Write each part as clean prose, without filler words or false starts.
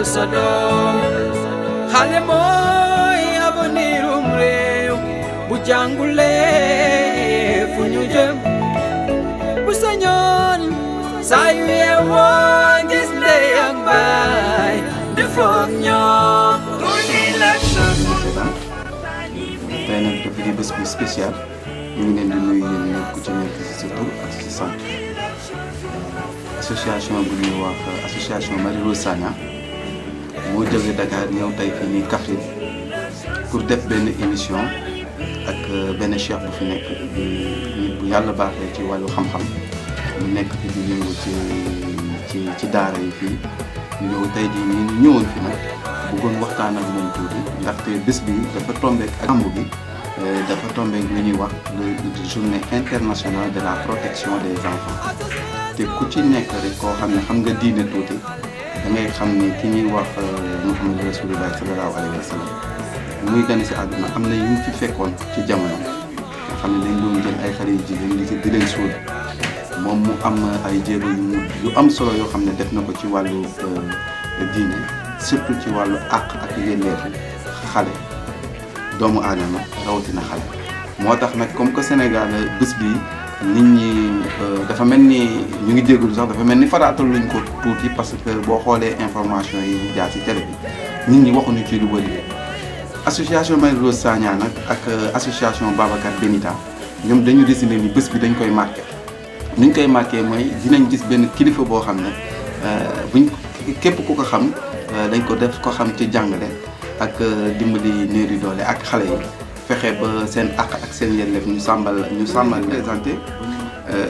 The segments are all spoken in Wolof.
sa doom xale mooy avenirum réew bu jàngulee fu ñu jëm bu sañoon saa yu yeewoo gis ndey ak baay di foog ñoom. tey nag dafa di bés bu spécial ñu ngi leen di nuyu yéen ñëpp ku ci nekk ci sa tur ak ci sant association bu ñuy wax association Marie Rose Sagna moo jógee Dakar ñëw tey fii nii Kaffrine pour def benn émission ak benn cheikh bu fi nekk nit bu yàlla baaxee ci wàllu xam-xam mu nekk fi di yëngu ci daara yi fii ñu ñëw tey jii ñu ñëwoon fi nag bëggoon waxtaan ak moom tuuti ndaxte bés bi dafa tombé ak gàmmu bi dafa tombé li ñuy wax le journée internationale de la protection des enfants te ku ci nekk rek koo xam ne xam nga diine tuuti da ngay xam ni ki ñuy wax Muhammad Rasulullah sallallahu alayhi wa sallam muy gane si àdduna am na yu mu fi fekkoon ci jamono nga xam ne dañ doon jël ay xale yu jigéen di leen suul moom mu am ay jéego yu am solo yoo xam ne def na ko ci wàllu diine surtout ci wàllu àq ak yelleefu xale doomu aadama rawatina xale. moo tax nag comme que Sénégal bés bi nit ñi dafa mel ni ñu ngi déglu sax dafa mel ni faraatal luñ ko tuuti parce que boo xoolee information yi jaar ci télé bi nit ñi waxuñu ci lu bëri. association Marie Rose Sagna nag ak association Babacar Benita ñoom dañu décidé ni bés bi dañ koy marqué ni ñu koy marqué mooy dinañ gis benn kilifa boo xam ne buñ képp ku ko xam dañ ko def ko xam ci jàngale ak dimbali néew di doole ak xale yi fexe ba seen àq ak seen yelleef ñu sàmmal présenté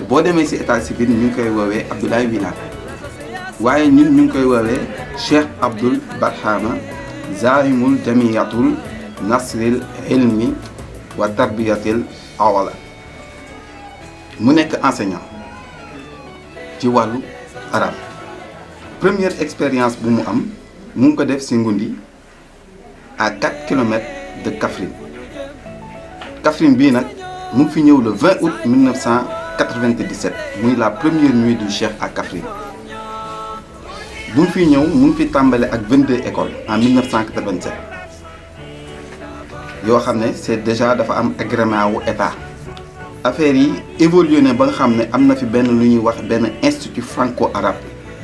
boo demee ci état civil ñu ngi koy woowee Abdoulaye Wilane waaye ñun ñu ngi koy woowee Cheikh Abdoul Barhama zaimul jamiyatul nasril ilmi wa tarbiyatil awala mu nekk enseignant ci wàllu arabe première expérience bu mu am mu ngi ko def ci Ngundi à 4 kilomètres de Kaffrine bii nag mu ngi fi ñëw le 20 août 1997 muy la première nuit du Cheikh à Kaffrine bu mu fi ñëw mu ngi fi tàmbale ak 22 écoles en 1987 yoo xam ne c'est déjà dafa am agrément wu état affaire yi évolué na ba nga xam ne am na fi benn lu ñuy wax benn institut franco-arabe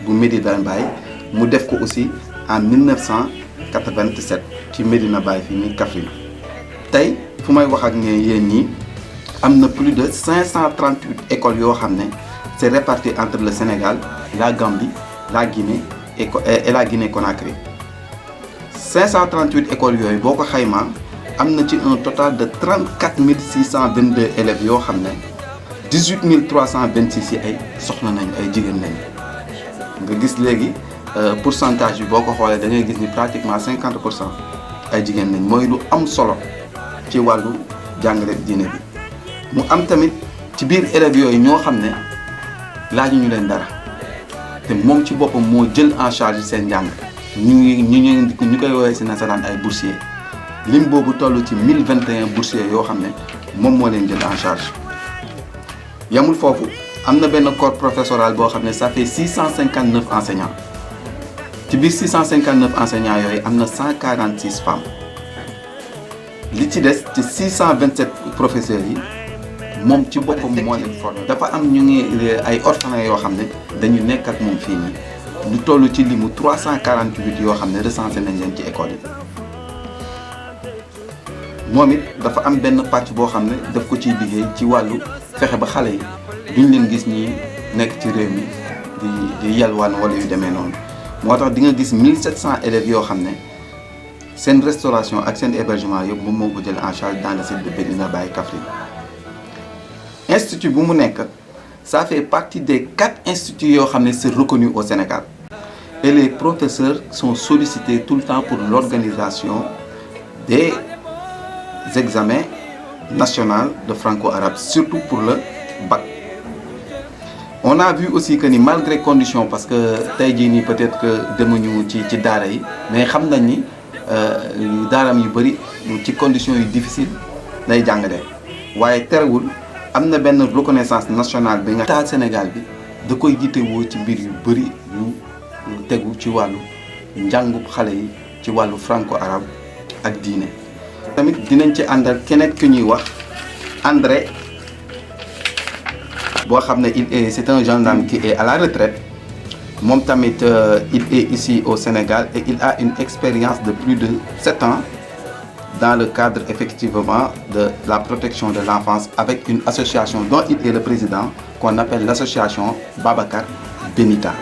bu Medina Baye mu def ko aussi en 1987 ci Medina Baye fii nii Kaffrine tey fu may wax ak ne yéen ñii am na plus de 538 écoles yoo xam ne c'est réparti entre le Sénégal la Gambie la Guinée et la Guinée-Conakry 538 écoles yooyu boo ko xaymaa am na ci un total de 34 622 élèves yoo xam ne 18 326 yi ay soxna nañ ay jigéen lañ nga gis léegi pourcentage bi boo ko xoolee da ngay gis ni pratiquement 50% ay jigéen lañ mooy lu am solo ci wàllu jàngale diine bi mu am tamit ci biir élèves yooyu ñoo xam ne laaju ñu leen dara te moom ci boppam moo jël en charge seen njàng ñu koy woowee si nasaraan ay boursiers lim boobu toll ci 1021 boursiers yoo xam ne moom moo leen jël en charge yamul foofu am na benn corps professoral boo xam ne ça fait 659 enseignants ci biir 659 enseignants yooyu am na 146 femmes li ci des ci 627 professeurs yi moom ci boppam moo leen formé. dafa am ñu ngi ay orphelins yoo xam ne dañu nekk ak moom fii nii lu toll ci limu 348 yoo xam ne recensé nañ leen ci école yi moom it dafa am benn pàcc boo xam ne daf ko ciy liggéey ci wàllu fexe ba xale yi duñ leen gis ñi nekk ci réew mi di yalwaan wala yu demee noonu moo tax di nga gis 1700 élèves yoo xam ne seen restauration ak seen hébergement yëpp moom moo ko jël en charge dans le site de Medina Baye Kaffrine institut bu mu nekk ça fait partie des 4 instituts yoo xam ne c'est reconnu au Sénégal et les professeurs sont sollicités tout le temps pour l'organisation des examens nationaux de franco-arabe surtout pour le bac. On a vu aussi que ni malgré conditions parce que tey jii nii peut-être que demuñu ci daara yi mais xam nañ ni daaram yu bëri ci conditions yu difficiles lay jàngale waaye terewul am na benn reconnaissance nationale bi nga état Sénégal bi da koy jiitewoo ci mbir yu bëri yu tegu ci wàllu njàngub xale yi ci wàllu franco-arabe ak diine. tamit dinañ ci àndal keneen ku ñuy wax André boo xam ne c'est un gendarme qui est à la retraite moom tamit il est ici au Sénégal et il a une expérience de plus de 7 ans dans le cadre effectivement de la protection de l'enfance avec une association dont il est le président qu'on appelle l'association Babacar Benita.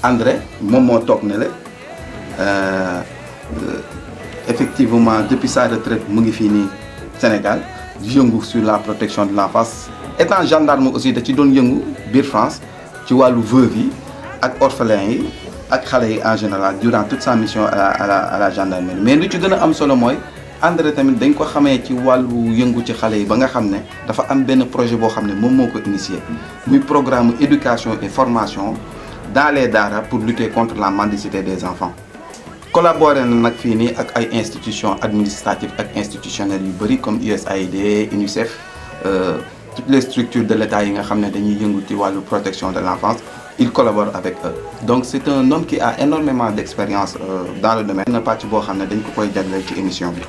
André moom moo toog ne la effectivement depuis sa retraite mu ngi fii nii Sénégal yëngu sur la protection de l'enfance étant gendarme aussi da ci doon yëngu biir France ci wàllu veuve yi ak orphelins yi ak xale yi en général durant toute sa mission à la gendarmerie. mais lu ci gën a am solo mooy André tamit dañ ko xamee ci wàllu yëngu ci xale yi ba nga xam ne dafa am benn projet boo xam ne moom moo ko initié muy programme éducation et formation dans les daara pour lutter contre la mendicité des enfants. collaboré na nag fii nii ak ay institutions administratives ak institutionnelles yu bëri comme USAID UNICEF toutes les structures de l'État yi nga xam ne dañuy yëngu ci wàllu protection de l'enfance il collabore avec eux. donc c'est un homme qui a énormément d'expérience dans le domaine. na pàcc boo xam ne dañ ko koy jagleel ci émission bi.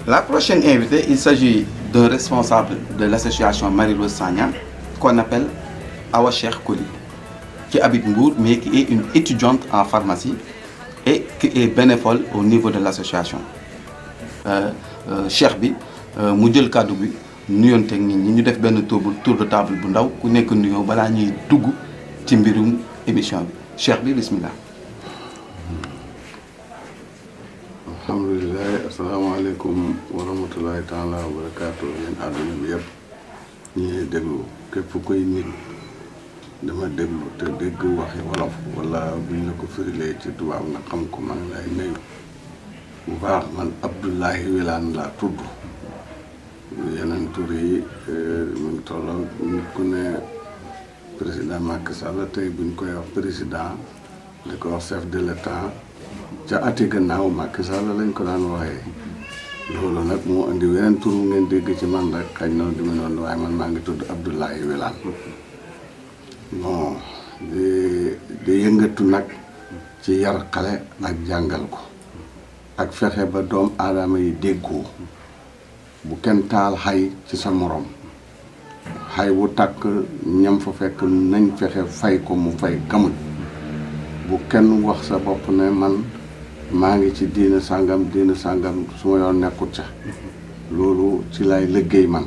la prochaine invitée il s'agit d'un responsable de l'association Marie-Rose Sagna qu'on appelle Awa Cheikh Koli, qui habite Mbour mais qui est une étudiante en pharmacie et qui est bénévole au niveau de l'association. Cheikh bi mu jël kàddu bi nuyoonteeg nit ñi ñu def benn tour de table bu ndaw ku nekk nuyoo balaa ñuy dugg ci mbirum émission bi Cheikh bi bismillah. alhamdulilah asalaamaaleykum wa rahmatulahi taala wa barakaatu yéen àdduna bi yëpp ñuy déglu képp koy nit dama déglu te dégg waxi wolof wala buñ la ko firilee ci tubaab nga xam ko man lay nuyu bu baax man Abdoulaye Wilane laa tudd yeneen tur yi mu ngi tolloo nit ku ne président Macky Sall tey buñ koy wax président di ko wax chef de l'État ca ati gannaaw Macky Sall lañ ko daan waxee loolu nag moo indi weneen tur ngeen dégg ci man rek xañ na di ma noonu waaye man maa ngi tudd Abdoulaye Wilane bon di yëngatu nag ci yar xale ak jàngal ko ak fexe ba doom aadama yi déggoo bu kenn taal xay ci sa morom xay wu takk ñam fa fekk nañ fexe fay ko mu fay kamut bu kenn wax sa bopp ne man maa ngi ci diina sàngam su ma yoon nekkut ca loolu ci lay liggéey man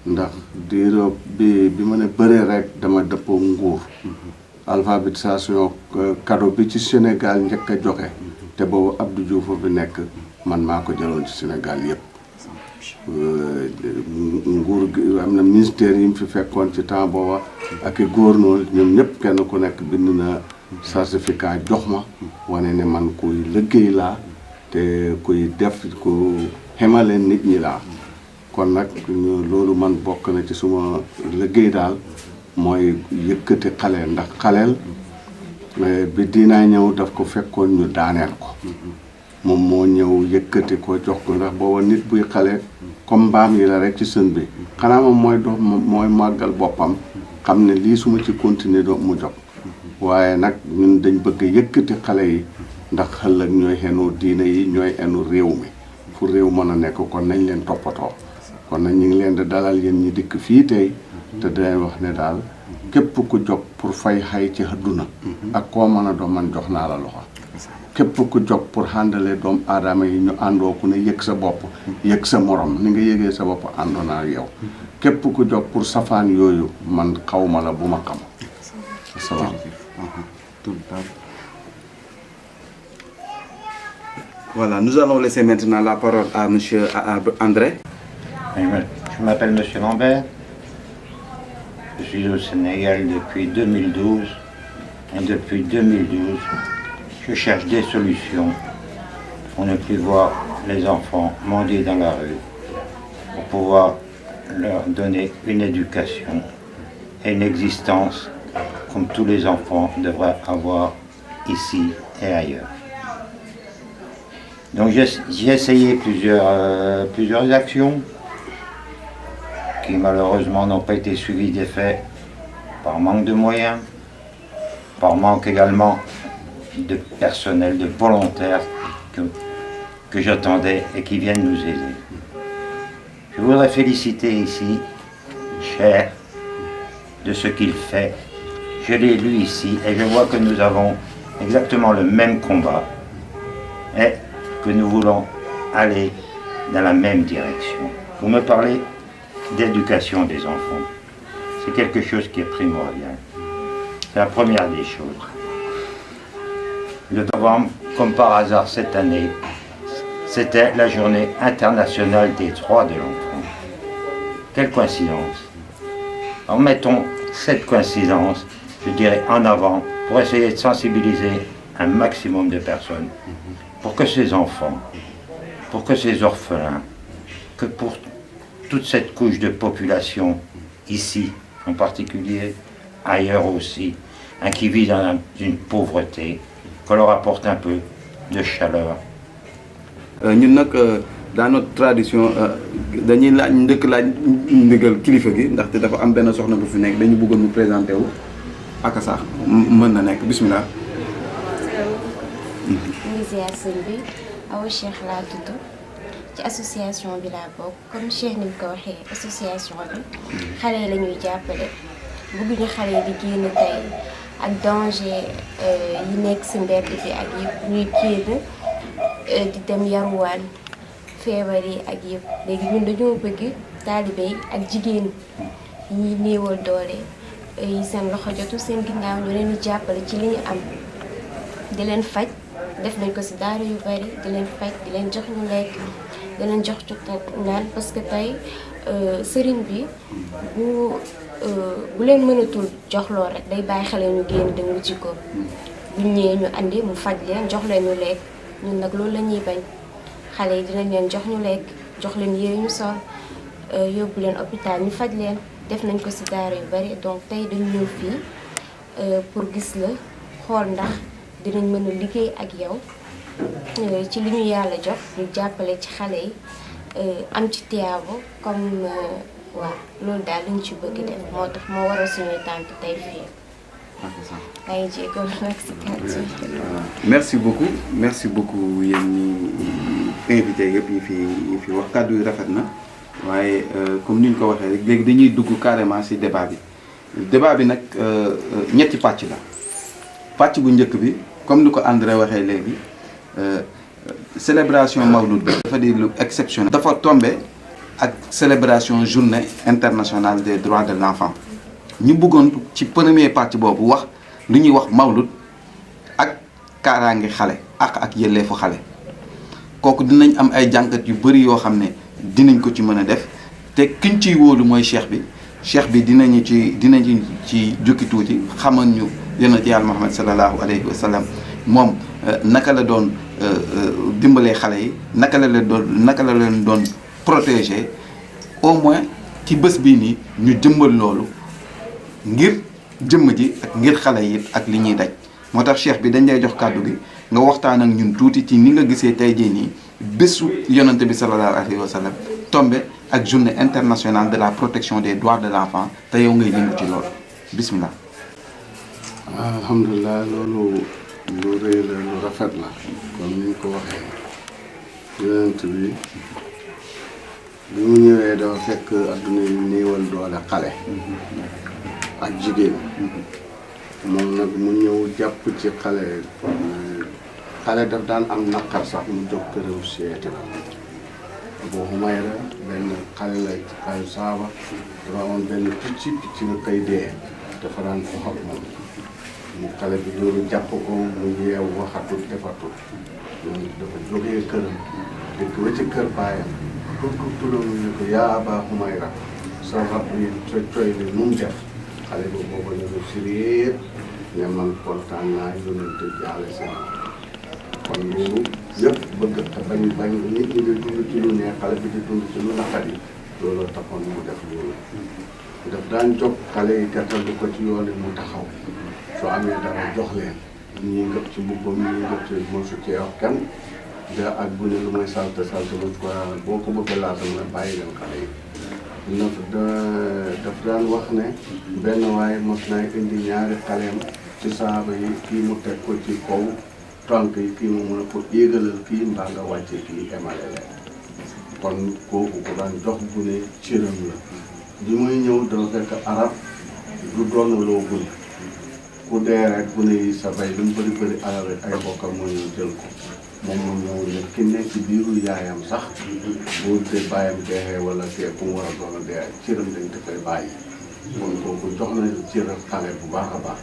ndax diiro bi ma ne bëree rek dama dëppoo nguur alphabétisation cadeau bi ci Sénégal njëkk a joxe te boobu Abdou Diouf bi nekk man maa ko jëloon ci Sénégal yëpp nguur gi am na ministère yi mu fi fekkoon ci temps booba ak i gouverneur ñoom ñëpp kenn ku nekk bind na certificat jox ma wane ne man kuy liggéey laa te kuy def ku xemale nit ñi laa kon nag loolu man bokk na ci suma liggéey daal mooy yëkkati xaleel ndax xaleel bi dinaa ñëw daf ko fekkoon ñu daaneel ko moom moo ñëw yëkkati ko jox ko ndax booba nit buy xale comme mbaam yi la rek ci sën bi xanaa moom mooy dox mooy màggal boppam xam ne lii suma ci continuer do mu jox waaye nag ñun dañ bëgg yëkkati xale yi ndax ëllëg ñooy xenu diine yi ñooy xenu réew mi fu réew mën a nekk kon nañ leen toppatoo kon nag ñu ngi leen di dalal yéen ñi dikk fii tey te day wax ne daal képp ku jóg pour fay xay ci àdduna ak koo mën a doon man jox naa la loxo képp ku jóg pour xàndale doom aadama yi ñu àndoo ku ne yëg sa bopp yëg sa morom ni nga yëgee sa bopp àndoo naa yow képp ku jóg pour safaan yooyu man xawma la bu ma xam asalaam. Voilà, nous allons laisser maintenant la parole à monsieur André. Je m'appelle monsieur Lambert. Je suis au Sénégal depuis 2012. Et depuis 2012, je cherche des solutions pour ne plus voir les enfants mendier dans la rue, pour pouvoir leur donner une éducation et une existence comme tous les enfants devraient avoir ici et ailleurs. Donc j'ai essayé plusieurs actions qui malheureusement n'ont pas été suivies d'effet par manque de moyens par manque également de personnel, de volontaires que j'attendais et qui viennent nous aider. Je voudrais féliciter ici Cher de ce qu'il fait. Je l'ai lu ici et je vois que nous avons exactement le même combat et que nous voulons aller dans la même direction. Vous me parlez d'éducation des enfants. C'est quelque chose qui est primordial. C'est la première des choses. Le novembre, comme par hasard cette année, c'était la journée internationale des droits de l'enfant. Quelle coïncidence. Alors mettons cette coïncidence, je dirais, en avant pour essayer de sensibiliser un maximum de personnes pour que ces enfants, pour que ces orphelins, que pour toute cette couche de population, ici en particulier, ailleurs aussi, qui vit dans une pauvreté, qu'on leur apporte un peu de chaleur. ñun nag dans notre tradition dañuy laaj ndigal kilifa gi ndaxte dafa am benn soxna bu fi nekk dañu bëggoon mu présenté wu ak sax mën na nekk bismillah. ngi ziar sëñ bi Awa Cheikh laa tudd ci association bi laa bokk comme Cheikh ni mu ko waxee association bi xale yi la ñuy jàppale bëgguñu xale yi di génn tey ak danger yi nekk si mbedd bi ak yëpp ñuy génn di dem yaruwaan feebar yi ak yëpp léegi ñun dañoo bëgg taalibe yi ak jigéen ñi néewal doole yi seen loxo jotu seen ginnaaw ñu leen di jàppale ci li ñu am di leen faj def nañ ko si daara yu bari di leen faj di leen jox ñu lekk di leen jox ci naan parce que tey sëriñ bi bu leen mënatul jox lool rek day bàyyi xale ñu génn dem wuti ko bu ñëwee ñu andi mu faj leen jox leen ñu lekk ñun nag loolu la ñuy bañ xale yi dinañ leen jox ñu lekk jox leen yére ñu sol yóbbu leen hôpital ñu faj leen def nañ ko si daara yu bari donc tey dañu ñëw fii pour gis la xool ndax dinañ mën a liggéey ak yow ci li ñu yàlla jox ñu jàppale ci xale yi am ci tiyaabo comme waaw loolu daal lañ ci bëgg def moo tax moo waral suñuy tànk tey fii. maa ngi jégalu nag si kàddu merci beaucoup yéen ñi invité yëpp yi fi wax kàddu yu rafet na waaye comme ni ñu ko waxee rek léegi dañuy dugg carrément ci débat bi nag ñetti pàcc la pàcc bu njëkk bi comme ni ko André waxee léegi célébration Mawlud bi dafa di lu exceptionnel. dafa tombé ak célébration journée internationale des droits de l'enfant ñu bëggoon ci premier partie boobu wax lu ñuy wax Mawlud ak kaaraange xale ak yelleefu xale kooku dinañ am ay jàngat yu bari yoo xam ne dinañ ko ci mën a def te kiñ ciy wóolu mooy cheikh bi dinañu ci jukki tuuti xamal ñu yonent yàlla Muhammad sallallahu alayhi wa sallam moom naka la doon dimbalee xale yi naka la leen doon protéger au moins ci bés bii nii ñu jëmbal loolu ngir jëmm ji ak ngir xale yi ak li ñuy daj moo tax cheikh bi dañ lay jox kàddu gi nga waxtaan ak ñun tuuti ci ni nga gisee tey jii nii bésu yonante bi sallallahu alayhi wa sallam tombé ak journée internationale de la protection des droits de l'enfant te yow ngay yëngu ci loolu bismillah. alhamdulilah loolu lu rëy la lu rafet la comme ni ñu ko waxee yonent bi mu ñëwee dafa fekk adduna yu néewal doole xale ak jigéen moom nag mu ñëw jàpp ci xale daf daan am naqar sax mu jóg këram seeti ko Abu Humayra benn xale la ci xale saaba dafa amoon benn picc nga koy dee dafa daan ko xam moom mu xale bi loolu jàpp ko mu yeew waxatul defatul moom dafa jógee këram dëkk ba ci kër baayam pour turam ñu ko yaa Aba Humayra sa rab yi coy bi nu mu def xale bi boobu ñu ko sérieux ne man kontaan naa yónnante jaale seen kon loolu yëpp bëgg bañ nit ñi di dund ci lu neex xale bi di dund ci lu naqari looloo taxoon mu def loolu daf daan jóg xale yi gàttal ko ci yoon yi mu taxaw soo amee dara jox leen ñii ngëp ci mbubbam ñii ngëp ci mosu ci wax kenn da ak bu ne lu may salte mosu ko boo ko bëgg laata nga bàyyi leen xale yi daf daan wax ne benn waaye mos naa indi ñaari xaleem ci saaba yi kii mu teg ko ci kaw tànk yi kii mu mën a ko yéegalal kii mbaa nga wàcce kii emale leen kon kooku ko daan jox gune cëram la bi muy ñëw dafa fekk arab du doonaloo gune ku dee rek gune yi sa bay lu mu bëri bëri alal rek ay bokkam moo ñëw jël ko moom mu ñëw ne ki nekk ci biiru yaayam sax boo dee bàyyam deexee wala kee ku mu war a doon a dee cëram dañ dafay bàyyi kon kooku jox na cëram xale bu baax a baax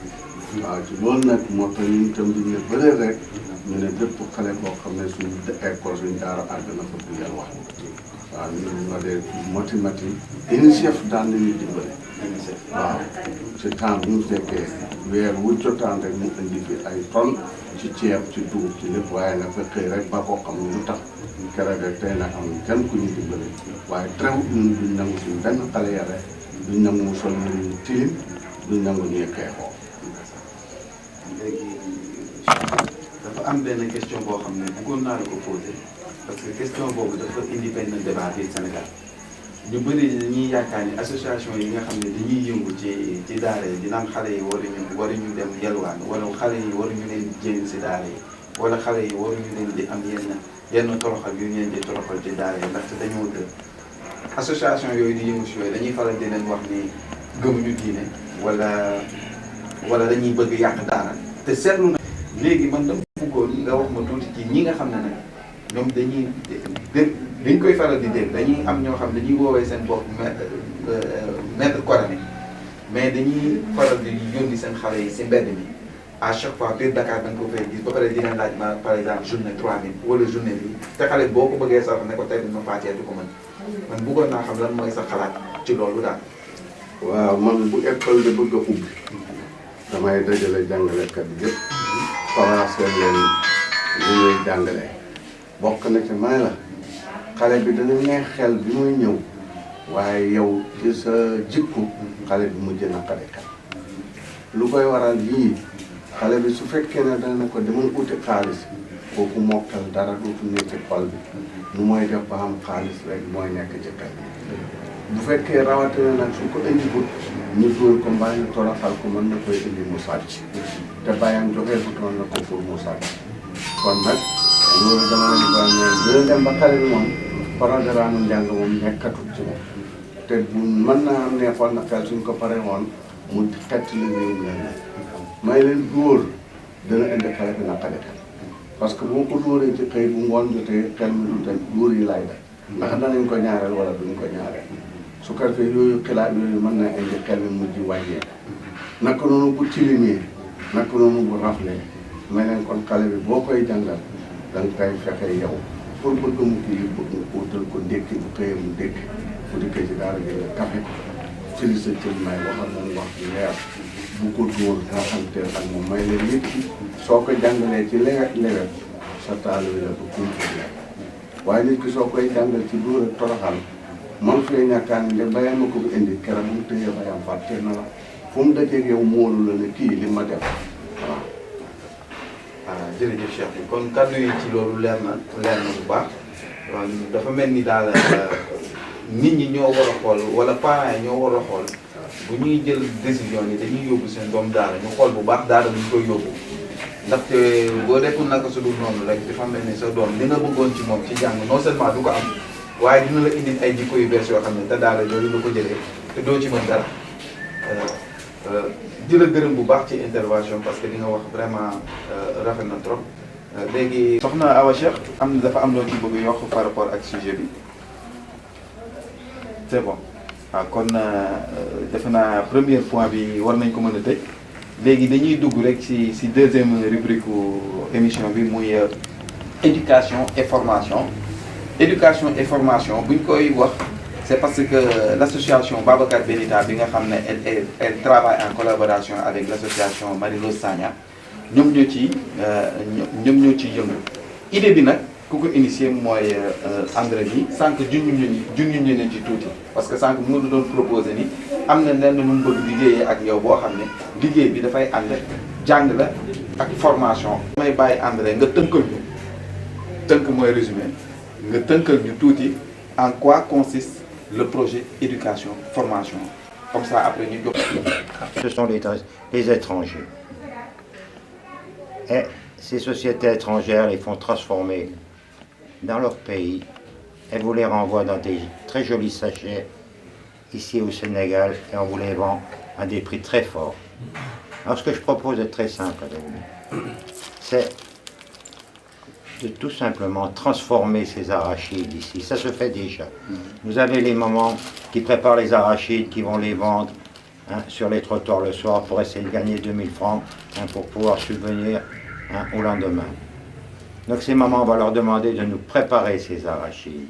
waaw ci loolu nag moo tax ñun itam duñ ne bëre rek ñu ne bépp xale boo xam ne suñu école suñu daara àgg na fa bu yàlla wax waaw ñun nga dee mati UNICEF daan nañu dimbale waaw ci temps bu ñu fekkee weer wu jotaan rek mu indi fi ay tonnes ci ceeb ci dugub ci lépp waaye nag fa xëy rek ba koo xam ne lu tax keroog rek tey nag am kenn ku ñu dimbale waaye teewul ñun duñ nangu suñu benn xale ya rek duñ nangu sol ñu tilim duñ nangu ñuy xeexoo. léegi dafa am benn question boo xam ne bëggoon naa la ko posé parce que question boobu dafa indi benn débat biir Sénégal ñu bëri dañuy yaakaar ni association yi nga xam ne dañuy yëngu ci daara yi di naan xale yi waruñu dem yelwaan wala xale yi waruñu leen jéem si daara yi wala xale yi waruñu leen di am yenn toroxal yu ñu leen di toroxal ci daara yi ndaxte dañoo dër association yooyu di yëngu si yooyu dañuy faral di leen wax ni gëmuñu diine wala dañuy bëgg yàq daara te seetlu na léegi man dama bëggoon nga wax ma tuuti ci ñi nga xam ne nag ñoom dañ koy faral di dégg dañuy am ñoo xam dañuy woowee seen bopp maître coranique mais dañuy faral di yónni seen xale yi si mbedd mi à chaque fois biir Dakar da nga ko fay gis ba pare di leen laaj ma par exemple journée 3000 wala journée bi te xale boo ko bëggee sax ne ko tey ma fàccee du ko mën man bëggoon naa xam lan mooy sa xalaat ci loolu daal. waaw man bu école de bëgg a ubbi damay dajale jàngalekat yëpp commencé leen li ñuy jàngale bokk na ci may la xale bi dana neex xel bi muy ñëw waaye yow ci sa jikku xale bi mujj na xalekat lu koy waral yii xale bi su fekkee ne dana ko demal uti xaalis kooku mokkal dara dootu nekk ci xol bi nu mooy def ba am xaalis rek mooy nekk ci xel bu fekkee rawatina nag su ko indi gut ñu dóor ko mbaa ñu toroxal ko mën na koy indi mu sàcc te bàyyam joxee ko toon na ko pour mu sàcc kon nag loolu dama leen ba ne dina dem ba xale bi moom programme njàng moom nekkatut ci moom te bu mën naa am neexoon na xel suñ ko pare woon mu xett li réew leen may leen dóor dana indi xale bi naqari xel parce que boo ko dóoree ci xëy bu ngoon jotee xel mi du dem dóor yi lay def ndax danañ ko ñaareel wala duñ ko ñaareel su ko defee yooyu xilaat yooyu mën na indi xel mi mujj wàññeeku naka noonu bu tilimee naka noonu bu raflee may leen kon xale bi boo koy jàngal da nga koy fexe yow pour bëgg mu kii bëgg nga utal ko ndékki bu xëyee mu ndékki bu dikkee ci daara gi nga kafe fili sa cër may waxal moom wax bi leer bu ko dóor nga xamteel ak moom may leen nit ki soo ko jàngalee ci lewet lewet sa taalibe la bu kumpa waaye nit ki soo koy jàngal ci dóor ak toroxal man fee ñàkkaan ne bayam ma ko fi indi keroog mu tëyee bayam fàtte na la fu mu dajeeg yow moolu la ne kii li ma def waaw. jërëjëf Cheikh bi kon kàddu yi ci loolu leer na bu baax dafa mel ni daal nit ñi ñoo war a xool wala parents yi ñoo war a xool bu ñuy jël décision yi dañuy yóbbu seen doom daara ñu xool bu baax daara bu ñu koy yóbbu ndaxte boo deful naka su dul noonu rek dafa mel ni sa doom li nga bëggoon ci moom ci jàng non seulement du ko am waaye dina la indil ay jikko yu bees yoo xam ne te daara yooyu nga ko jëlee te doo ci mën dara di la gërëm bu baax ci intervention parce que li nga wax vraiment rafet na trop léegi. soxna Awa Cheikh am na dafa am loo ci bëgg yokk par rapport ak sujet bi c'est bon waaw kon defe naa premier point bi war nañ ko mën a tëj léegi dañuy dugg rek ci deuxième rubrique émission bi muy éducation et formation. Éducation et formation bu ñu koy wax c'est parce que l'association Babacar Benita bi nga xam ne elle travaille en collaboration avec l'association Marie-Rose Sagna ñoom ñoo ci yëngu idée bi nag ku ko initié mooy André bi sànq junñu ñu ci tuuti parce que sànq mu ngi doon proposé ni am na lenn lu mu bëgg liggéeyee ak yow boo xam ne liggéey bi dafay ànd jàng la ak formation. damay bàyyi André nga tënkal ñu tënk mooy résumé. nga tënkal ñu tuuti en quoi consiste le projet éducation formation comme ça après ñu jox. Ce sont les étrangers. Et ces sociétés étrangères les font transformer dans leur pays et vous les renvoient dans des très jolis sachets ici au Sénégal et on vous les vend à des prix très forts. Alors ce que je propose est très simple avec vous, c'est de tout simplement transformer ces arachides ici. Ça se fait déjà. Vous avez les mamans qui préparent les arachides, qui vont les vendre sur les trottoirs le soir pour essayer de gagner 2000 francs pour pouvoir subvenir au lendemain. Donc ces mamans, on va leur demander de nous préparer ces arachides.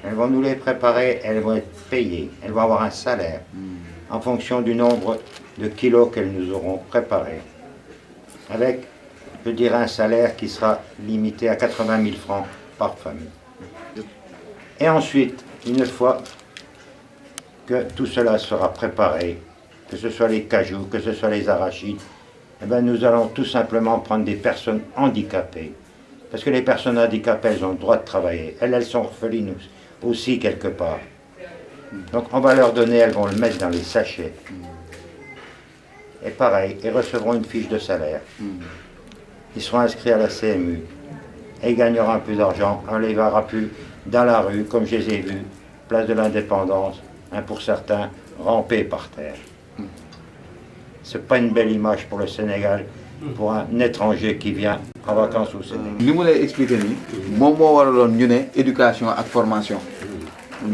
Elles vont nous les préparer, elles vont être payées, elles vont avoir un salaire en fonction du nombre de kilos qu'elles nous auront préparés. Avec, je dirais, un salaire qui sera limité à 80 000 francs par famille. Et ensuite, une fois que tout cela sera préparé, que ce soit les cajous, que ce soit les arachides, eh bien, nous allons tout simplement prendre des personnes handicapées. Parce que les personnes handicapées, elles ont le droit de travailler. Elles sont orphelines aussi quelque part. Donc on va leur donner, elles vont le mettre dans les sachets. Et pareil, ils recevront une fiche de salaire. Ils seront inscrits à la CMU. Et ils gagneront un peu d'argent. On les verra plus dans la rue, comme je les ai vus, place de l'Indépendance, pour certains, ramper par terre. C'est pas une belle image pour le Sénégal, pour un étranger qui vient en vacances au Sénégal. li mu lay expliquer nii moom moo waraloon ñu ne éducation ak formation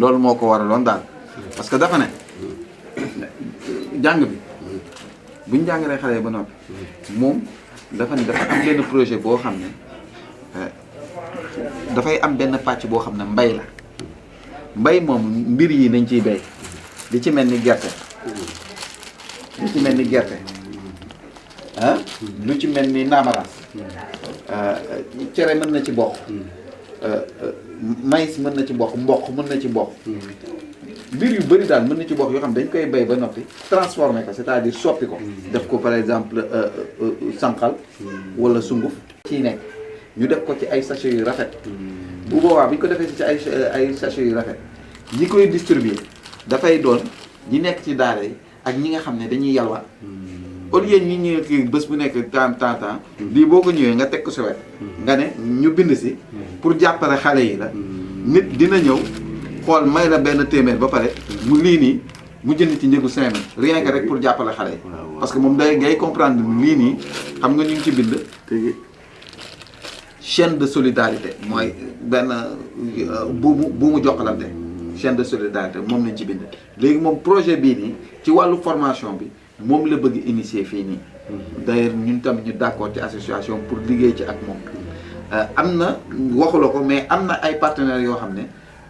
loolu moo ko waraloon daal parce que dafa ne jàng bi bu ñu jàngalee xale yi ba noppi moom dafa ne dafa am benn projet boo xam ne dafay am benn pàcc boo xam ne mbay la mbay moom mbir yi nañ ciy bay li ci mel ni gerte lu ci mel ni gerte ah lu ci mel ni naamaraas cere mën na ci bokk maïs mën na ci bokk mboq mën na ci bokk mbir yu bëri daal mën na ci bokk yoo xam dañ koy bay ba noppi transformer ko c'est-à-dire soppi ko def ko par exemple sànqal wala sunguf ciy nekk ñu def ko ci ay sachets yu rafet bu boobaa bi ñu ko defee ci ay sachets yu rafet ñi koy distribuer dafay doon ñi nekk ci daara yi ak ñi nga xam ne dañuy yalwaan au lieu ñi ñëw kii bés bu nekk temps lii boo ko ñëwee nga teg ko sa wet nga ne ñu bind si pour jàppale xale yi la nit dina ñëw xool may la benn téeméer ba pare mu lii nii mu jënd ci njëgu 5000 rien que rek pour jàppale xale yi parce que moom day ngay comprendre lii nii xam nga ñu ngi ci bind chaîne de solidarité mooy benn buumu jokkalante chaîne de solidarité moom lañ ci bind léegi moom projet bii nii ci wàllu formation bi moom la bëgg initier fii nii d'ailleurs ñun tam ñu d'accord ci association pour liggéey ci ak moom am na waxula ko mais am na ay partenaires yoo xam ne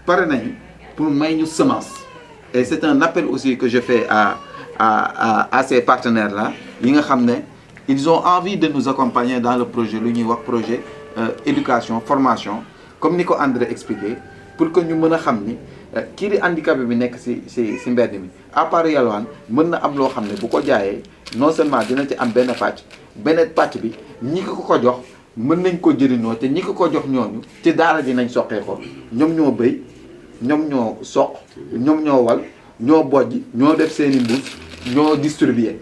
pare nañu pour may ñu semence et c'est un appel aussi que je fais à ces partenaires là yi nga xam ne ils ont envie de nous accompagner dans le projet lu ñuy wax projet éducation formation comme ni ko André expliqué pour que ñu mën a xam ni kii di handicapé bi nekk si mbedd mi à part yalwaan mën na am loo xam ne bu ko jaayee non seulement dina ci am benn pàcc bi ñi ko jox mën nañ ko jëriñoo te ñi ko jox ñooñu ci daara ji nañ soqee ko ñoom ñoo béy ñoom ñoo soq ñoom ñoo wal ñoo bojj ñoo def seeni mbuus ñoo distribuer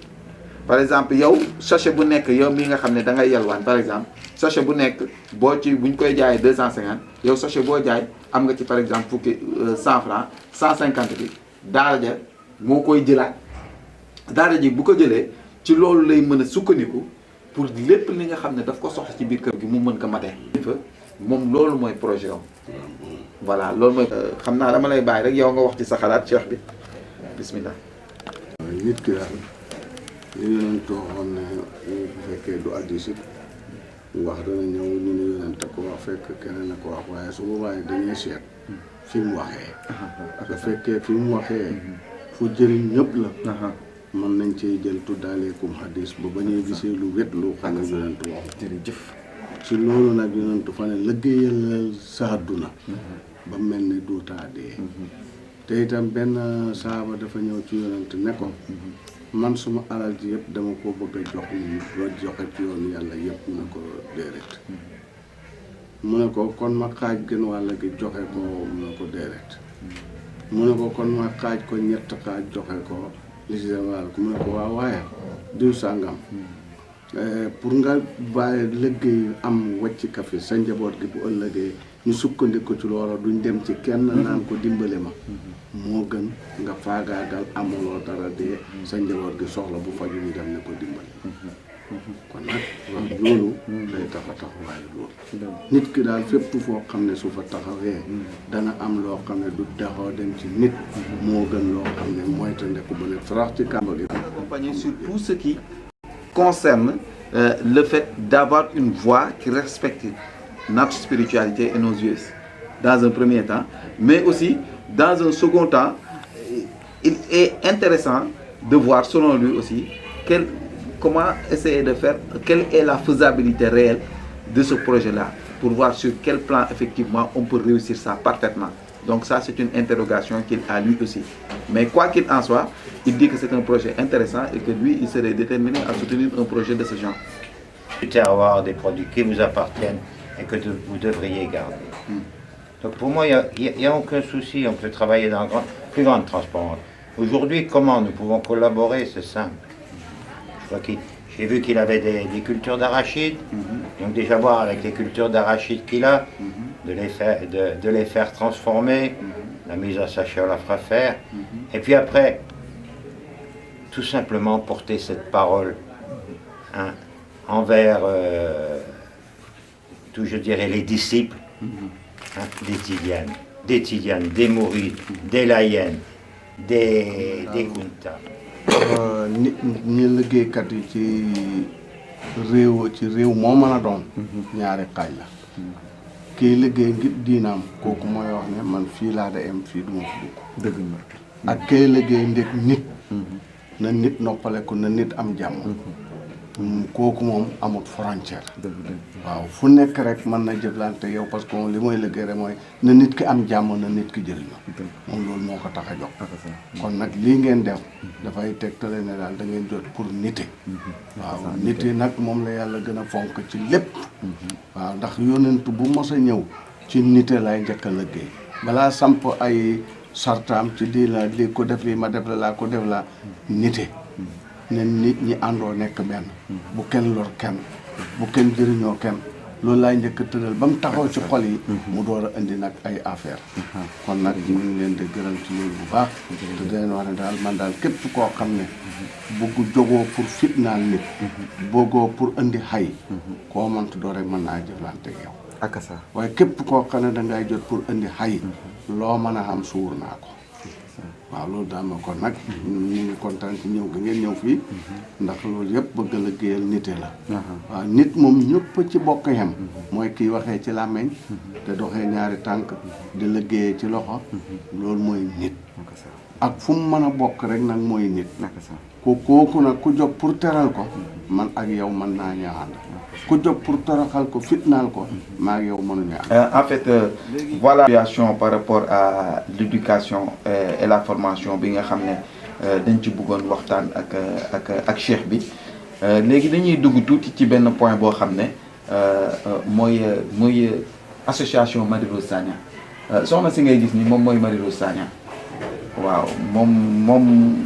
par exemple yow sachet bu nekk yow mii nga xam ne da ngay yalwaan par exemple sachet bu nekk buñ koy jaayee 250 yow sachet boo jaay am nga ci par exemple fukki 100 francs 150 bi daara ja moo koy jëlaat daara ji bu ko jëlee ci loolu lay mën a sukkandiku pour lépp li nga xam ne daf ko soxla ci biir kër gi mu mën ko matee moom loolu mooy projet am voilà loolu mooy xam naa dama lay bàyyi rek yow nga wax ci sa xalaat Cheikh bi bismillah nit ki daal li yonent waxoon ne bu fekkee du addisit wax dana ñëw ñu ne yonent ko wax fekk keneen a ko wax waaye su boobaa dañuy seet fi mu waxee su fekkee fi mu waxee fu jëriñ ñëpp la mën nañ cee jël tuddaaleekum hadis ba ba ñuy gisee lu wét lu xam ne yonent wax jërëjëf ci loolu nag yonent fa ne liggéeyal sa àdduna ba mel ne duutaa dee te itam benn saaba dafa ñëw ci yonent ne ko man suma alal ji yëpp dama ko bëgg a jox ni loo joxe ci yoonu yàlla yëpp mu ne ko déedéet mu ne ko kon ma xaaj gën wàll gi joxe ko mu ne ko déedéet mu ne ko kon ma xaaj ko ñett xaaj joxe ko li si dem wàll ko mu ne ko waaw waaye diw sàngam pour nga bàyyi liggéey am wàcc café sa njaboot gi bu ëllëgee ñu sukkandiku ci loola duñ dem ci kenn naan ko dimbale ma moo gën nga faagaagal amuloo dara dee sa njaboot gi soxla bu faju ñu dem ne ko dimbale kon nag loolu day taxawaay loolu nit ki daal fépp foo xam ne su fa taxawee dana am loo xam ne du taxaw dem ci nit moo gën loo xam ne mooy te ndeku ba ne farax ci kàmba gi accompagner sur tout ce qui concerne le fait d'avoir une voix qui respecte notre spiritualité et nos us dans un premier temps, mais aussi dans un second temps, il est intéressant de voir selon lui aussi comment essayer de faire, quelle est la faisabilité réelle de ce projet-là, pour voir sur quel plan effectivement on peut réussir ça parfaitement. Donc ça c'est une interrogation qu'il a lui aussi. Mais quoi qu'il en soit, il dit que c'est un projet intéressant et que lui il serait déterminé à soutenir un projet de ce genre. Avoir des produits qui vous appartiennent et que vous devriez garder. Donc pour moi, il n'y a aucun souci, on peut travailler dans la plus grande transparence. Aujourd'hui, comment nous pouvons collaborer, c'est simple. J'ai vu qu'il avait des cultures d'arachides, donc déjà voir avec les cultures d'arachides qu'il a, de les faire transformer, la mise à sachet on la fera faire, et puis après, tout simplement porter cette parole envers, je dirais, les disciples des Tidianes, des Mourides, des Layènes, des Kunta. ñi liggéeykat yi ci réew moo mën a doon ñaari xaaj la kiy liggéey ngir diinaam kooku mooy wax ne man fii laa da em fii duma fi dugg ak kiy liggéey ndég nit na nit noppaleku na nit am jàmm kooku moom amut frontière waaw fu nekk rek mën na jëflante yow parce que li mooy liggéey rek mooy na nit ki am jàmm na nit ki jëriñu moom loolu moo ko tax a jox kon nag lii ngeen def dafay tegtale ne daal da ngeen jot pour nite waaw nite nag moom la yàlla gën a fonk ci lépp waaw ndax yonent bu mos a ñëw ci nite lay njëkk a liggéey balaa samp ay sartaam ci lii ko def lii ma def la laa ko def la nite ne nit ñi àndoo nekk benn bu kenn lor kenn bu kenn jëriñoo kenn loolu laay njëkk a tëral ba mu taxaw ci xol yi mu door a indi nag ay affaire kon nag ñu ngi leen di gërëm ci loolu bu baax te di leen wax ne daal man daal képp koo xam ne bëgg jógoo pour fitnaal nit bëggoo pour indi xay koo mëntu doo rek mën naa jëflante ak yow ak ça waaye képp koo xam ne dangay jot pour indi xay loo mën a xam suur naa ko waaw loolu daal ma kon nag ñu ngi kontaan ci ñëw gi ngeen ñëw fii ndax loolu yëpp bëgg a liggéeyal nite la waaw nit moom ñëpp ci bokk yem mooy kiy waxee ci làmmeñ te doxee ñaari tànk di liggéeyee ci loxo loolu mooy nit ak fu mu mën a bokk rek nag mooy nit kooku nag ku jóg pour teral ko man ak yow mën naa ñaxand ku jóg pour toroxal ko fitnaal ko maa ak yow mënuñu en fait voilà situation par rapport à l'éducation et la formation bi nga xam ne dañ ci bëggoon waxtaan ak cheikh bi léegi dañuy dugg tuuti ci benn point boo xam ne mooy association Marie Rose Sagna soxna si ngay gis ni moom mooy Marie Rose Sagna waaw moom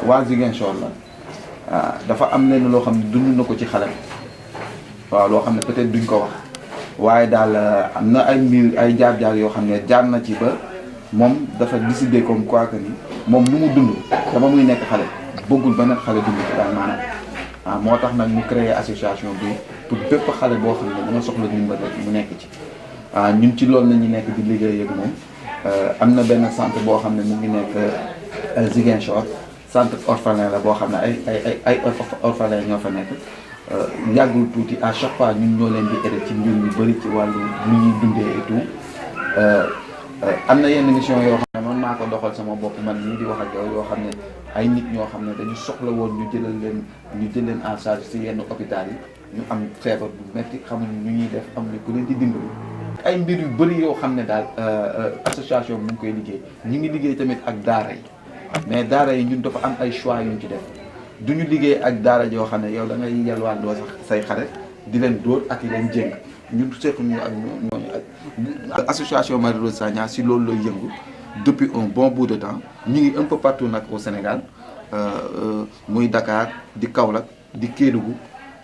waa Ziguinchor la dafa am leen loo xam ne dund na ko ci xale waaw loo xam ne peut-être duñ ko wax waaye daal am na ay mbir ay jaar-jaar yoo xam ne jaar na ci ba moom dafa décider comme quoi que ni moom lu mu dund dama muy nekk xale bëggul beneen xale dund ci daal maanaam moo tax nag mu créer association bi pour bépp xale boo xam ne dama soxla ndimbal rek mu nekk ci ñun ci loolu la ñu nekk di liggéey ak moom am na benn centre boo xam ne mu ngi nekk Ziguinchor centre orphelin la boo xam ne ay orphelin ñoo fa nekk yàggul tuuti à chaque fois ñun ñoo leen di aider ci mbir yu bëri ci wàllu lu ñuy dundee et tout am na yenn mission yoo xam ne man maa ko doxal sama bopp man nii di wax ak yow yoo xam ne ay nit ñoo xam ne dañu soxla woon ñu jël leen en charge ci yenn hôpital yi ñu am feebar bu metti xamuñu ñu ñuy def amuñu ku leen di dimbali ay mbir yu bëri yoo xam ne daal association bi mu ngi koy liggéey ñu ngi liggéey tamit ak daara yi mais daara yi ñun dafa am ay choix yu ñu ci def du ñu liggéey ak daara joo xam ne yow da ngay yalwaan doo sax say xale di leen dóor ak leen jéng ñun sequñu ak ñooñu ak association Marie Rose Sagna si loolu lay yëngu depuis un bon bout de temps ñu ngi un peu partout nag au Sénégal muy Dakar di Kaolack di Kédougou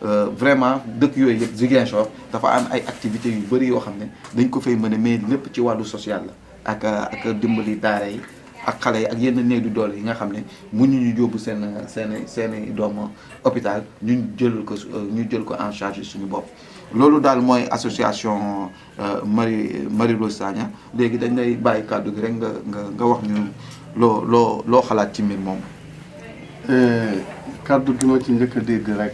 vraiment dëkk yooyu yëpp Ziguinchor dafa am ay activités yu bëri yoo xam ne dañ ko fay mën a mais lépp ci wàllu social la ak dimbali daara yi ak xale yi ak yenn néew du doole yi nga xam ne mënuñu yóbbu seen doomu hôpital ñu jël ko en charge suñu bopp. loolu daal mooy association Marie Rose Sagna léegi dañ lay bàyyi kàddu gi rek nga wax ñu loo xalaat ci mbir moom. kàddu gi ma ci njëkk a dégg rek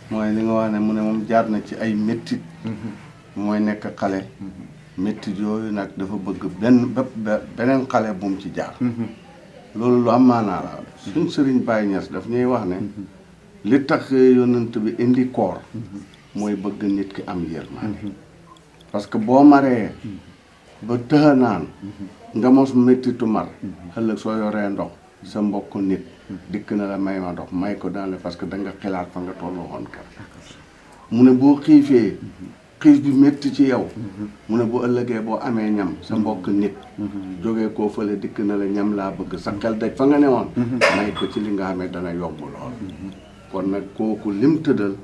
mooy li nga wax ne mu ne moom jaar na ci ay méttit mooy nekk xale. méttit yooyu nag dafa bëgg beneen xale bu mu ci jaar. loolu lu am maanaa la suñ sëriñ Baye Niass daf ñuy wax ne li tax yonent bi indi koor mooy bëgg nit ki am yërmande parce que boo maree ba tëxa naan nga mos méttitu mar ëllëg soo yoree ndox sa mbokk nit dikk na la may ma ndox may ko daanle parce que da nga xelaat fa nga tollu woon kër mu ne boo xiifee xiif bi métti ci yow mu ne bu ëllëgee boo amee ñam sa mbokk nit jógee koo fële dikk na la ñam laa bëgg sa xel daj fa nga ne woon may ko ci li nga xamee dana yomb lool kon nag kooku lim tëddal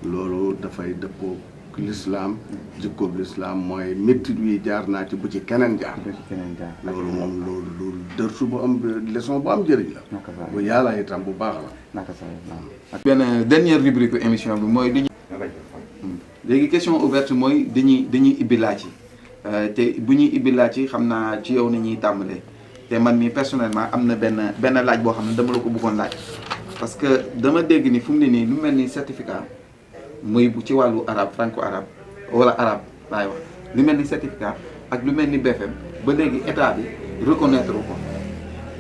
loolu dafay dëppoo lislaam jikkoob lislaam mooy métti wi jaar naa ci bu ci keneen jaar loolu moom loolu dërsu bu am leçon bu am njëriñ la bu yàlla itam bu baax la benn dernière rubrique émission bi mooy léegi question ouverte mooy dañuy ibbi laaj yi te bu ñuy ibbi laaj yi xam naa ci yow ni ñuy tàmbalee te man mi personnellement am na benn laaj boo xam ne dama la ko bëggoon laaj parce que dama dégg ni fu mu ne nii lu mel ni certificat muy bu ci wàllu arabe franco arabe wala arabe laay wax lu mel ni certificat ak lu mel ni BFM ba léegi état bi reconnaître ko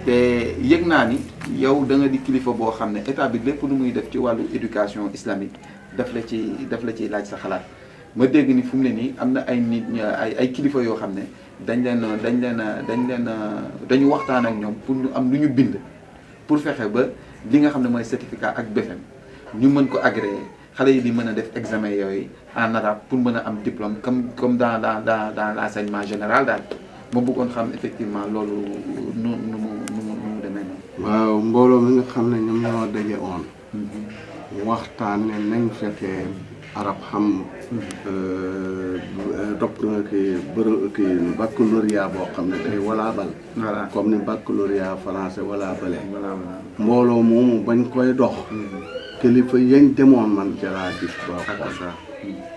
te yëg naa ni yow da nga di kilifa boo xam ne état bi lépp lu muy def ci wàllu éducation islamique daf la ci laaj sa xalaat ma dégg ni fu mu ne nii am na ay nit ay kilifa yoo xam ne dañu waxtaan ak ñoom pour ñu am lu ñu bind pour fexe ba li nga xam ne mooy certificat ak BFM ñu mën ko agréé xale yi di mën a def examen yooyu en arabe pour mën a am diplôme comme dans l'enseignement général daal ma bëggoon xam effectivement loolu nu mu demee noonu. waaw mbooloo mi nga xam ne ñoom ñoo daje woon. waxtaan ne nañ fekkee arab xam docteur kii baccalauréat boo xam ne day walaabal. voilà comme ni baccalauréat français walaabalee. mbooloo moomu bañ koy dox. kilifa yañ demoon man ca laa gis ba xool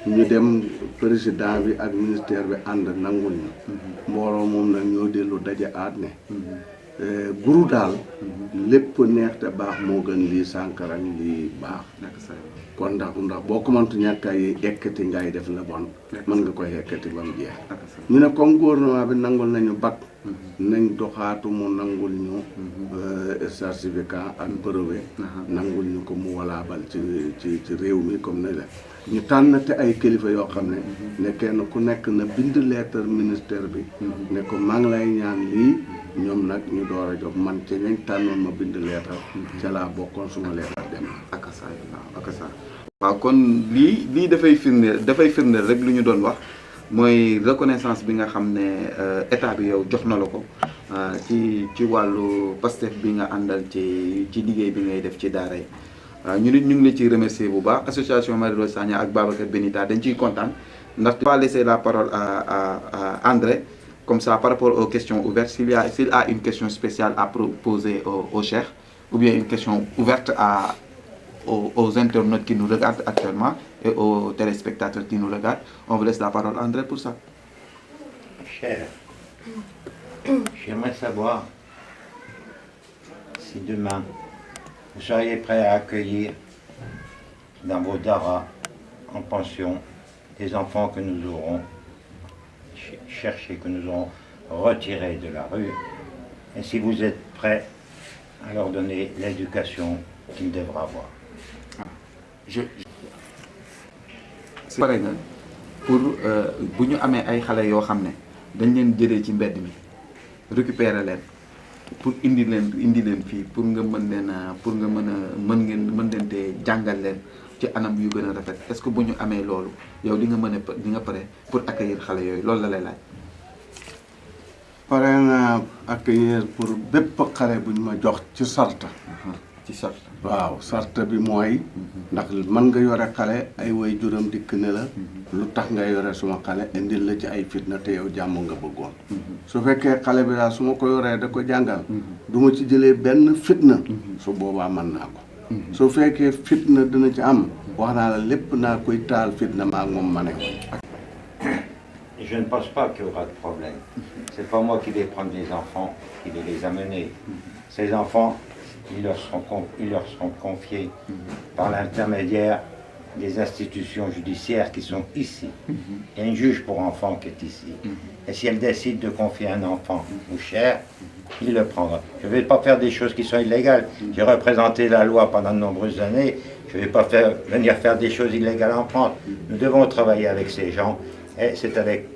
ñu dem président bi ak ministère bi ànd nangul ñu. mbooloo moom nag ñoo dellu daje aat ne. guru daal lépp neex te baax moo gën lii sànkaran lii baax kon ndax boo ko mëntu ñàkkaay ekkati ngay def la bon mën nga koy ekkati ba mu jeex ñu ne comme gouvernement bi nangul nañu bac nañ doxaatu mu nangul ñu certificat ak brevet nangul ñu ko mu walaabal ci réew mi comme ne la ñu tànn te ay kilifa yoo xam ne ne kenn ku nekk na bind lettre ministère bi ne ko maa ngi lay ñaan lii ñoom nag ñu door a jóg man ci ñañ tànnoon ma bind leetar ca laa bokkoon suma leetar dem akasa waaw kon lii dafay firndeel rek lu ñu doon wax mooy reconnaissance bi nga xam ne état bi yow jox na la ko ci wàllu Pastef bi nga àndal ci liggéey bi ngay def ci daara yi ñu nit ñu ngi la ciy remercier bu baax association Marie Rose Sagna ak Babacar Benita dañ ciy kontaan ndax on va laisser la parole à André comme ça par rapport aux questions ouvertes s'il a une question spéciale à poser au cheikh ou bien une question ouverte aux internautes qui nous regardent actuellement et aux téléspectateurs qui nous regardent, on vous laisse la parole André pour ça. Cher, j'aimerais savoir si demain vous seriez prêt à accueillir dans vos daras en pension des enfants que nous aurons cherchés, que nous aurons retirés de la rue, et si vous êtes prêt à leur donner l'éducation qu'ils devraient avoir. pare nga pour bu ñu amee ay xale yoo xam ne dañ leen jëlee ci mbedd mi récupérer leen pour indi leen fii pour nga mën leen te jàngal leen ci anam yu gën a rafet est-ce que bu ñu amee loolu yow di nga pare pour accueillir xale yooyu loolu la lay laaj. pare naa accueillir pour bépp xale bu ñu ma jox ci sarta ci sart. waaw sart bi mooy ndax mën nga yore xale ay way juram dikk ne la lu tax nga yore suma xale indil la ci ay fitna te yow jàmm nga bëggoon su fekkee xale bi daal su ma ko yoree da ko jàngal du ma ci jëlee benn fitna su boobaa mën naa ko su fekkee fitna dina ci am wax naa la lépp naa koy taal fitna maa ngi moom ma ne Je ne pense pas qu'il y aura de problème. C'est pas moi qui vais prendre les enfants, qui vais les amener. Ces enfants, ils leur seront confiés par l'intermédiaire des institutions judiciaires qui sont ici. Il y a une juge pour enfants qui est ici. Et si elle décide de confier un enfant au Cher, il le prendra. Je ne vais pas faire des choses qui sont illégales. J'ai représenté la loi pendant de nombreuses années. Je ne vais pas venir faire des choses illégales en France. Nous devons travailler avec ces gens. Et c'est avec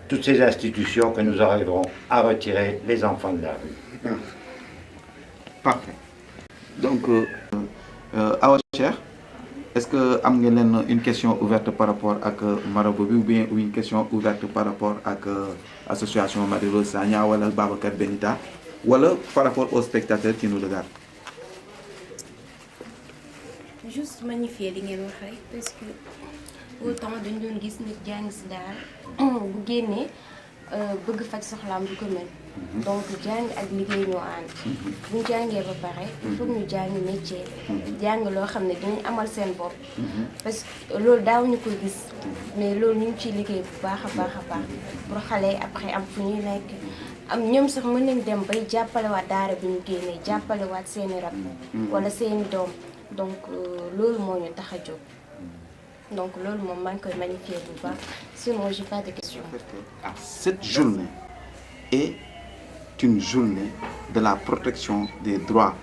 toutes ces institutions que nous arriverons à retirer les enfants de la rue. Parfait. Donc, Awa Cheikh, est-ce que am ngeen leen une question ouverte par rapport ak marabout bi ou bien une question ouverte par rapport ak association Marie-Rose Sagna wala Babacar Benita wala par rapport aux spectateurs qui nous regardent? Juste magnifier li ngeen wax rek parce que autant dañ doon gis nit jàng si daal bu génnee bëgg faj soxlaam du ko mën. Donc jàng ak liggéey ñoo ànd. bu ñu jàngee ba pare il faut ñu jàng métier. jàng loo xam ne dinañ amal seen bopp. parce que loolu daaw ñu ko gis. mais loolu ñu ngi ciy liggéey bu baax a baax a baax pour xale yi après am fu ñuy nekk. am ñoom sax mën nañ dem bay jàppalewaat daara bi ñu génnee jàppalewaat seeni rab. wala seeni doom donc loolu moo ñu tax a jóg. Donc loolu moom maa ngi koy magnifier bu baax sinon j'ai pas de questions. Cette journée est une journée de la protection des droits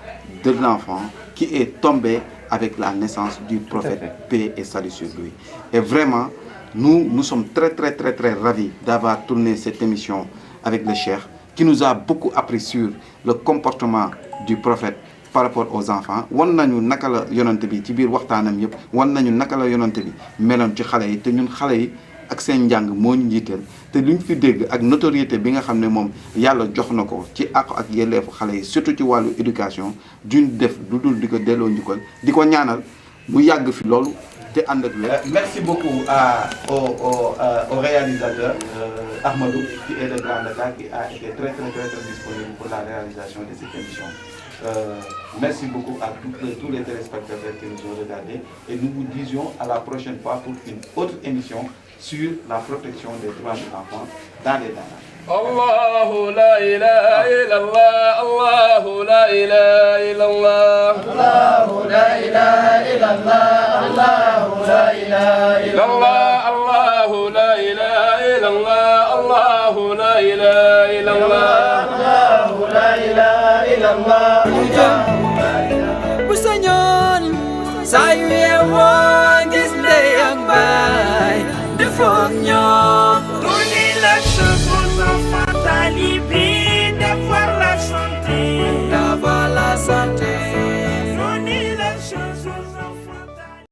de l'enfant qui est tombée avec la naissance du prophète, paix et salut sur lui. Et vraiment, nous sommes très ravis d'avoir tourné cette émission avec le Cheikh qui nous a beaucoup appris sur le comportement du prophète par rapport aux enfants. wan nañu naka la yonante bi ci biir waxtaanam yëpp wan nañu naka la yonante bi meloon ci xale yi te ñun xale yi ak seen njàng moo ñu njiiteel te luñ fi dégg ak notoriété bi nga xam ne moom yàlla jox na ko ci àq ak yelleefu xale yi surtout ci wàllu éducation duñ def lu dul di ko delloo njukkal di ko ñaanal mu yàgg fi loolu te ànd ak wér. Merci beaucoup au réalisateur Ahmadou qui est de Grand Dakar qui a été très disponible pour la réalisation de cette émission. Merci beaucoup à tous les téléspectateurs qui nous ont regardés et nous vous disions à la prochaine fois pour une autre émission sur la protection des droits de l'enfant dans les daara. الله لا إله إلا الله الله لا إله إلا الله الله لا إله إلا الله الله لا إله إلا الله الله لا إله إلا الله الله لا إله إلا الله الله لا إله إلا الله